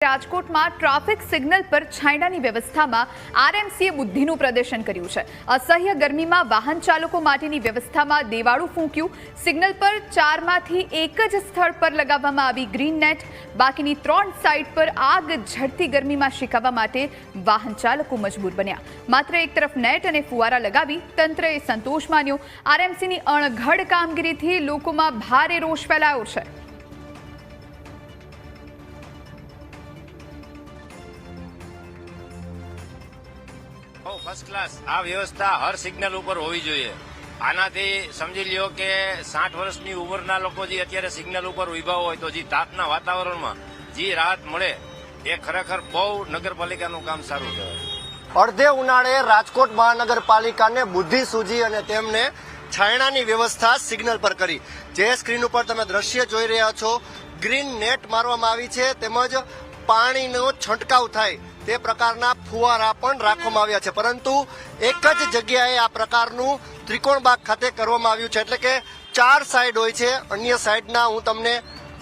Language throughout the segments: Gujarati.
રાજકોટમાં ટ્રાફિક સિગ્નલ પર છાંયડાની વ્યવસ્થામાં આરએમસીએ બુદ્ધિનું પ્રદર્શન કર્યું છે। અસહ્ય ગરમીમાં વાહન ચાલકો માટેની વ્યવસ્થામાં દેવાળું ફૂંક્યું। સિગ્નલ પર 4માંથી એક જ સ્થળ પર લગાવવામાં આવી ગ્રીન નેટ। બાકીની 3 સાઇડ પર આગ ઝરતી ગરમીમાં શેકાવવા માટે વાહન ચાલકો મજબૂર બન્યા। માત્ર એક તરફ નેટ અને ફુવારા લગાવી તંત્રએ સંતોષ માન્યો। આરએમસીની અણઘડ કામગીરીથી લોકોમાં ભારે રોષ ફેલાયો છે। फर्स्ट क्लास आ व्यवस्था हर सिग्नल पर होवी जोईए। आनाथी समझी ल्यो के 60 वर्षनी उमરના લોકો જે અત્યારે સિગ્નલ ઉપર ઉભા હોય તો જે તાપના વાતાવરણમાં જે રાહત મળે એ ખરેખર બહુ નગરપાલિકાનું કામ સારું કહેવાય। અડધે ઉનાળે રાજકોટ મહાનગરપાલિકાને બુદ્ધિ સૂજી અને તેમને છાયણાની વ્યવસ્થા સિગ્નલ પર કરી। જે સ્ક્રીન ઉપર તમે દ્રશ્ય જોઈ રહ્યા છો, ગ્રીન નેટ મારવામાં આવી છે, તેમજ પાણીનો છંટકાવ થાય તે પ્રકારના ફુવારા પણ રાખવામાં આવ્યા છે। પરંતુ એક જ જગ્યાએ આ પ્રકારનું ત્રિકોણબાગ ખાતે કરવામાં આવ્યું છે, એટલે કે 4 સાઈડ હોય છે। અન્ય સાઈડના હું તમને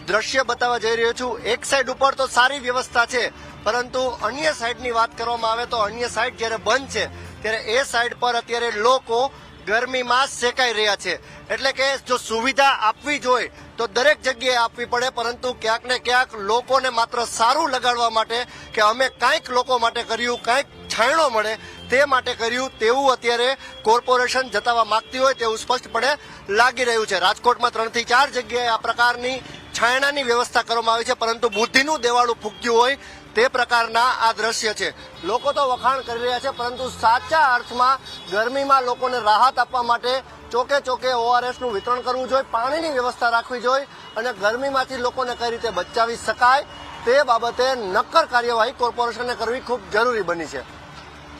દ્રશ્ય બતાવવા જઈ રહ્યો છું। એક સાઈડ ઉપર તો સારી વ્યવસ્થા છે, પરંતુ અન્ય સાઈડની વાત કરવામાં આવે તો અન્ય સાઈડ જ્યારે બંધ છે ત્યારે એ સાઈડ પર અત્યારે લોકો ગરમીમાં શેકાઈ રહ્યા છે। એટલે કે જો સુવિધા આપવી જોઈએ તો દરેક જગ્યાએ આપવી પડે, પરંતુ ક્યાંક ને ક્યાંક લોકોને માત્ર સારું લગાડવા માટે કે અમે કાંઈક લોકો માટે કર્યું, કાંઈક છાંયડો મળે તે માટે કર્યું તેવું અત્યારે કોર્પોરેશન જતાવવા માંગતી હોય તેવું સ્પષ્ટપણે લાગી રહ્યું છે। રાજકોટમાં 3 થી 4 જગ્યાએ આ પ્રકારની છાંયડાની વ્યવસ્થા કરવામાં આવી છે, પરંતુ બુદ્ધિનું દેવાળું ફૂંક્યું હોય તે પ્રકારના આ દ્રશ્ય છે। લોકો તો વખાણ કરી રહ્યા છે, પરંતુ સાચા અર્થમાં ગરમીમાં લોકોને રાહત આપવા માટે ચોકે ચોકે ઓઆરએસનું વિતરણ કરવું જોઈએ, પાણીની વ્યવસ્થા રાખવી જોઈએ અને ગરમીમાંથી લોકોને કઈ રીતે બચાવી શકાય તે બાબતે નક્કર કાર્યવાહી કોર્પોરેશનને કરવી ખૂબ જરૂરી બની છે।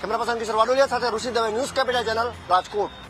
કેમેરા પર્સન કિશોર વાડોલિયા સાથે Rishi Dave, news capital channel, Rajkot.